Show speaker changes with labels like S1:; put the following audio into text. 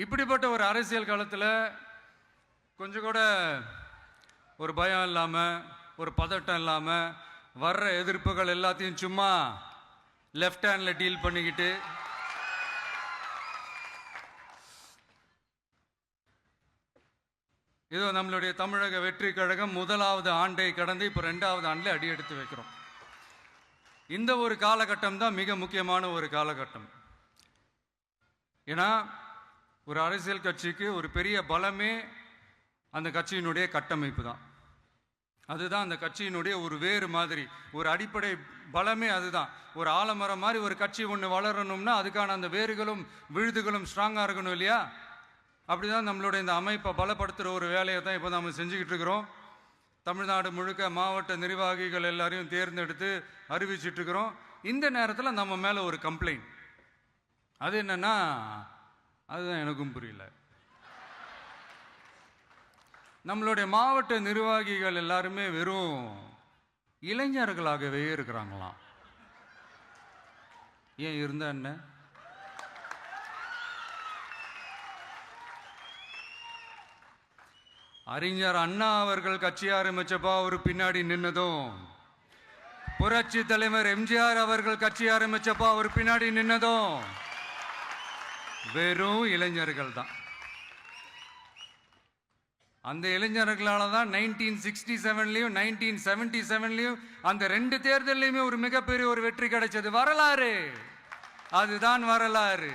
S1: இப்படிப்பட்ட ஒரு அரசியல் காலத்தில் கொஞ்சம் கூட ஒரு பயம் இல்லாமல், ஒரு பதட்டம் இல்லாமல், வர்ற எதிர்ப்புகள் எல்லாத்தையும் சும்மா லெஃப்ட் ஹேண்டில் டீல் பண்ணிக்கிட்டு இதோ நம்மளுடைய தமிழக வெற்றி கழகம் முதலாவது ஆண்டை கடந்து இப்போ 2வது ஆண்டில் அடி எடுத்து வைக்கிறோம். இந்த ஒரு காலகட்டம் தான் மிக முக்கியமான ஒரு காலகட்டம். ஏன்னா ஒரு அரசியல் கட்சிக்கு ஒரு பெரிய பலமே அந்த கட்சியினுடைய கட்டமைப்பு தான். அதுதான் அந்த கட்சியினுடைய ஒரு வேறு மாதிரி, ஒரு அடிப்படை பலமே அதுதான். ஒரு ஆலமரம் மாதிரி ஒரு கட்சி ஒன்று வளரணும்னா அதுக்கான அந்த வேர்களும் விழுதுகளும் ஸ்ட்ராங்காக இருக்கணும் இல்லையா? அப்படிதான் நம்மளுடைய இந்த அமைப்பை பலப்படுத்துகிற ஒரு வேலையை தான் இப்போ நம்ம செஞ்சுக்கிட்டு இருக்கிறோம். தமிழ்நாடு முழுக்க மாவட்ட நிர்வாகிகள் எல்லாரையும் தேர்ந்தெடுத்து அறிவிச்சிட்டு இருக்கிறோம். இந்த நேரத்தில் நம்ம மேலே ஒரு கம்ப்ளைண்ட், அது என்னன்னா, அதுதான் எனக்கும் புரியல. நம்மளுடைய மாவட்ட நிர்வாகிகள் எல்லாருமே வெறும் இளைஞர்களாகவே இருக்கிறாங்களாம். ஏன் இருந்தா என்ன? அறிஞர் அண்ணா அவர்கள் கட்சி ஆரம்பிச்சப்பா அவர் பின்னாடி நின்னதும், புரட்சி தலைவர் எம்ஜிஆர் அவர்கள் கட்சி ஆரம்பிச்சப்பா அவர் பின்னாடி நின்னதும் வெறும் இளைஞர்கள் தான். அந்த இளைஞர்களால தான் 1967லையும் 1977லையும் அந்த 2 தேர்தலையுமே ஒரு மிகப்பெரிய ஒரு வெற்றி கிடைச்சது. வரலாறு, அதுதான் வரலாறு.